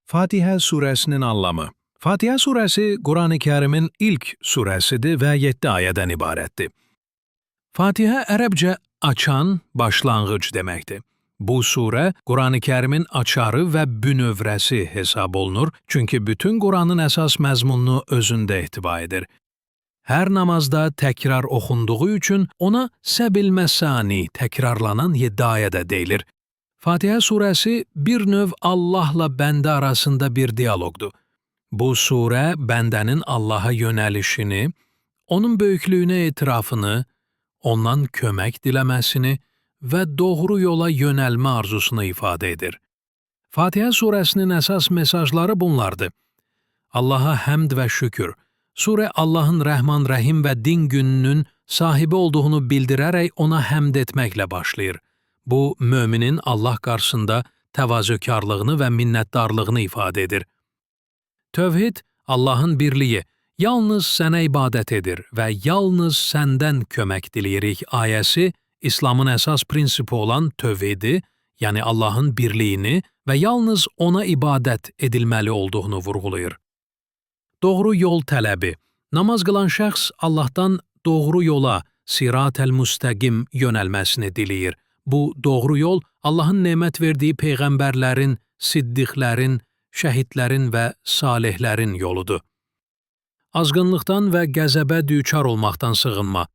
Fatihə surəsinin anlamı. Fatihə surəsi Qurani-Kərimin ilk surəsidir və 7 ayədən ibarətdir. Fatihə ərəbcə açan, başlanğıc deməkdir. Bu surə Qurani-Kərimin açarı və bünövrəsi hesab olunur, çünki bütün Quranın əsas məzmununu özündə ehtiva edir. Hər namazda təkrar oxunduğu üçün ona səbil məsani, təkrarlanan 7 ayə də deyilir. Fatihə surəsi bir növ Allahla bəndə arasında bir dialoqdur. Bu surə bəndənin Allaha yönəlişini, onun böyüklüyünə etirafını, ondan kömək diləməsini və doğru yola yönəlmə arzusunu ifadə edir. Fatihə surəsinin əsas mesajları bunlardır. Allaha həmd və şükür. Surə Allahın Rəhman Rəhim və din gününün sahibi olduğunu bildirərək ona həmd etməklə başlayır. Bu, möminin Allah qarşısında təvazökarlığını və minnətdarlığını ifadə edir. Tövhid, Allahın birliyi, yalnız sənə ibadət edir və yalnız səndən kömək diləyirik ayəsi, İslamın əsas prinsipi olan tövhidi, yəni Allahın birliyini və yalnız ona ibadət edilməli olduğunu vurğulayır. Doğru yol tələbi. Namaz qılan şəxs Allahdan doğru yola, sirat-əl-müstəqim yönəlməsini diləyir. Bu doğru yol Allahın nemət verdiyi peyğəmbərlərin, siddiqlərin, şəhidlərin və salihlərin yoludur. Azğınlıqdan və qəzəbə düçar olmaqdan sığınma.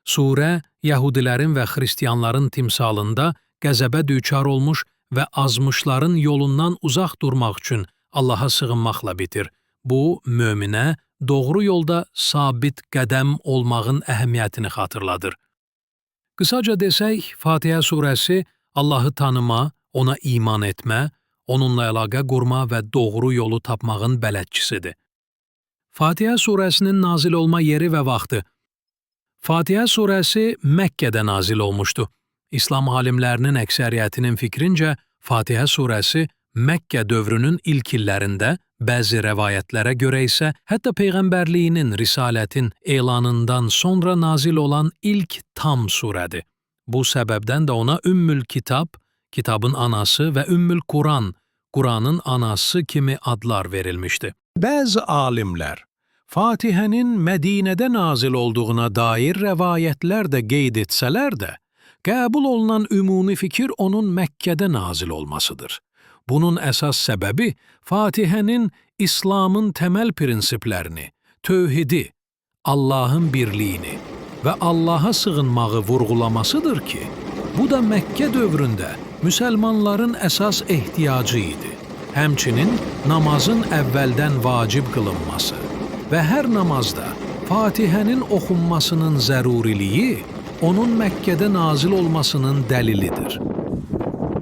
Surə, Yəhudilərin və Xristiyanların timsalında qəzəbə düçar olmuş və azmışların yolundan uzaq durmaq üçün Allaha sığınmaqla bitir. Bu, möminə doğru yolda sabit qədəm olmağın əhəmiyyətini xatırladır. Qısaca desək, Fatihə surəsi Allahı tanıma, ona iman etmə, onunla əlaqə qurma və doğru yolu tapmağın bələdçisidir. Fatihə surəsinin nazil olma yeri və vaxtı. Fatihə surəsi Məkkədə nazil olmuşdu. İslam alimlərinin əksəriyyətinin fikrincə, Fatihə surəsi Məkkə dövrünün ilk illərində, bəzi rəvayətlərə görə isə hətta peyğəmbərliyinin, risalətin elanından sonra nazil olan ilk tam surədir. Bu səbəbdən də ona Ümmül Kitab, kitabın anası və Ümmül Quran, Quranın anası kimi adlar verilmişdi. Bəzi alimlər, Fatihənin Mədinədə nazil olduğuna dair rəvayətlər də qeyd etsələr də, qəbul olunan ümumi fikir onun Məkkədə nazil olmasıdır. Bunun əsas səbəbi Fatihənin İslamın təməl prinsiplərini, tövhidi, Allahın birliyini və Allaha sığınmağı vurğulamasıdır ki, bu da Məkkə dövründə müsəlmanların əsas ehtiyacı idi. Həmçinin namazın əvvəldən vacib qılınması və hər namazda Fatihənin oxunmasının zəruriliyi onun Məkkədə nazil olmasının dəlilidir.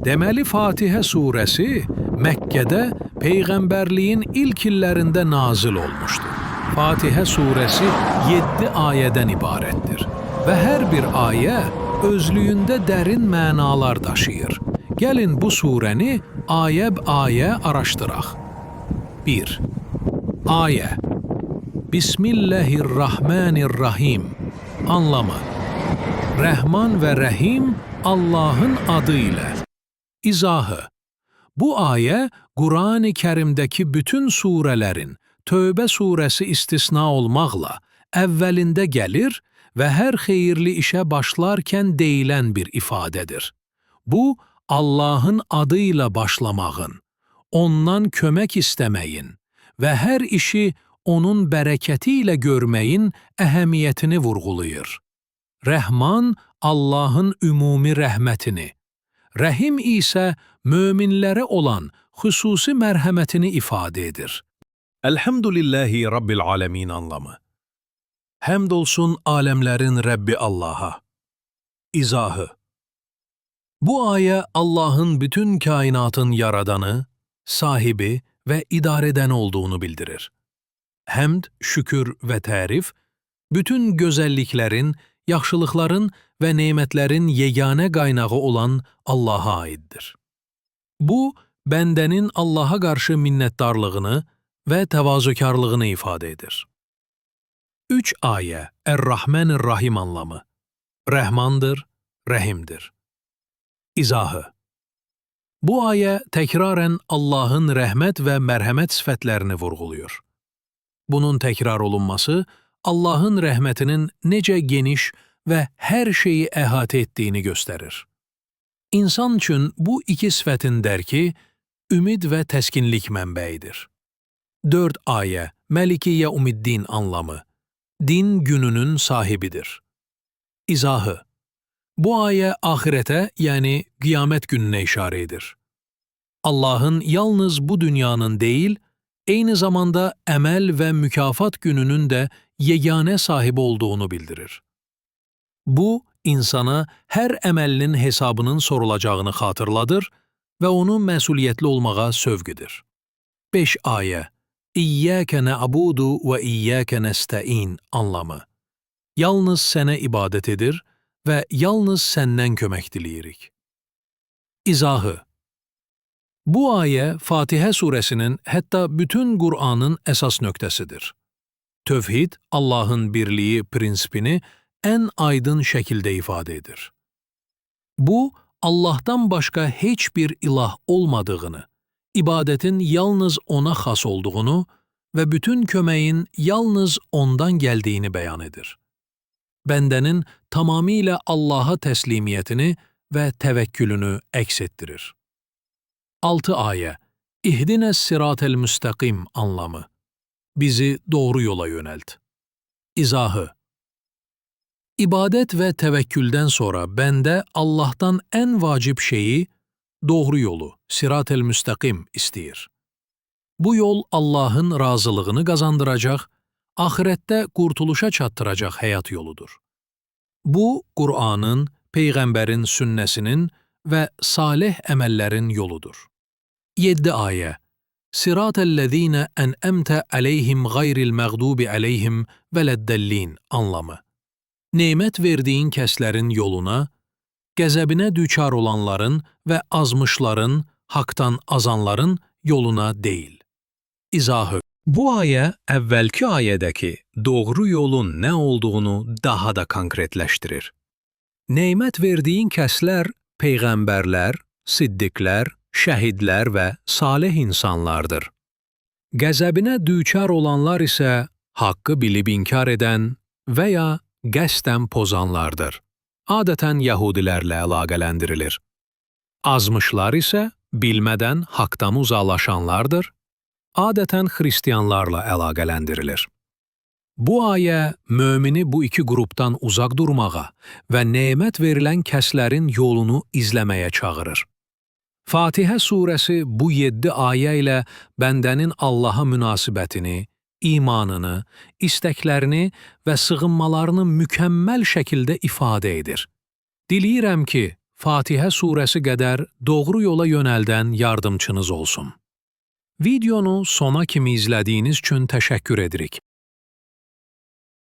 Deməli, Fatihə surəsi Məkkədə Peyğəmbərliyin ilk illərində nazil olmuşdu. Fatihə surəsi 7 ayədən ibarətdir və hər bir ayə özlüyündə dərin mənalar daşıyır. Gəlin bu surəni ayə-ayə araşdıraq. 1. Ayə. Bismillahirrahmanirrahim. Anlamı. Rəhman və Rəhim Allahın adı ilə. İzahı. Bu ayə Qurani-Kərimdəki bütün surələrin, Tövbə surəsi istisna olmaqla, əvvəlində gəlir və hər xeyirli işə başlarkən deyilən bir ifadədir. Bu, Allahın adı ilə başlamağın, ondan kömək istəməyin və hər işi onun bərəkəti ilə görməyin əhəmiyyətini vurğulayır. Rəhman, Allahın ümumi rəhmətini, Rəhim isə möminlərə olan xüsusi mərhəmətini ifadə edir. Elhamdülillahi Rabbil aləmin anlamı. Həmd olsun aləmlərin Rəbbi Allaha. İzahı. Bu ayə Allahın bütün kainatın yaradanı, sahibi və idarədəni olduğunu bildirir. Həmd, şükür və tərif, bütün gözəlliklərin, yaxşılıqların və nemətlərin yeganə qaynağı olan Allaha aiddir. Bu, bəndənin Allaha qarşı minnətdarlığını və təvazökarlığını ifadə edir. 3 ayə Ər-Rahmanir-Rahim anlamı. Rəhmandır, Rəhimdir. İzahı. Bu ayə təkrarən Allahın rəhmət və mərhəmət sifətlərini vurğuluyor. Bunun təkrar olunması Allahın rəhmətinin necə geniş və hər şeyi əhatə etdiyini göstərir. İnsan üçün bu iki sifətin dərki ümid və təskinlik mənbəyidir. 4 ayə Məlikiyyə Umiddin anlamı. Din gününün sahibidir. İzahı. Bu ayə axirətə, yəni qiyamət gününə işarə edir. Allahın yalnız bu dünyanın deyil, eyni zamanda əməl və mükafat gününün də yeganə sahibi olduğunu bildirir. Bu, insana hər əməlinin hesabının sorulacağını xatırladır və onu məsuliyyətli olmağa sövq edir. 5 ayə İyyəkə nə'budu və iyyəkə nəstəin anlamı. Yalnız sənə ibadət edir və yalnız səndən kömək diləyirik. İzahı. Bu ayə Fatihə surəsinin, hətta bütün Qur'anın əsas nöqtəsidir. Tövhid, Allahın birliyi prinsipini ən aydın şəkildə ifadə edir. Bu, Allahdan başqa heç bir ilah olmadığını, ibadətin yalnız ona xas olduğunu və bütün köməyin yalnız ondan gəldiyini bəyan edir. Bəndənin tamamilə Allaha təslimiyyətini və təvəkkülünü əks etdirir. 6 ayə İhdinəs siratel müstəqim anlamı. Bizi doğru yola yönəlt. İzahı. İbadət və təvəkküldən sonra bəndə Allahdan ən vacib şeyi, doğru yolu, sirat-el müstəqim istəyir. Bu yol Allahın razılığını qazandıracaq, axirətdə qurtuluşa çatdıracaq həyat yoludur. Bu, Qur'anın, Peyğəmbərin sünnəsinin və salih əməllərin yoludur. 7 ayə Sirat-ellezine en'emte aleyhim gayril məğdubi aleyhim vələddəllin anlamı. Nemət verdiyin kəslərin yoluna, qəzəbinə düçar olanların və azmışların, haqdan azanların yoluna deyil. İzahı. Bu ayə əvvəlki ayədəki doğru yolun nə olduğunu daha da konkretləşdirir. Nemət verdiyin kəslər peyğəmbərlər, siddiqlər, şəhidlər və salih insanlardır. Qəzəbinə düçar olanlar isə haqqı bilib inkar edən və ya qəsdən pozanlardır. Adətən Yahudilərlə əlaqələndirilir. Azmışlar isə bilmədən haqdan uzaqlaşanlardır. Adətən xristianlarla əlaqələndirilir. Bu ayə mömini bu iki qrupdan uzaq durmağa və nemət verilən kəslərin yolunu izləməyə çağırır. Fatihə surəsi bu 7 ayə ilə bəndənin Allaha münasibətini, imanını, istəklərini və sığınmalarını mükəmməl şəkildə ifadə edir. Diləyirəm ki, Fatihə surəsi qədər doğru yola yönəldən yardımçınız olsun. Videonu sona kimi izlədiyiniz üçün təşəkkür edirik.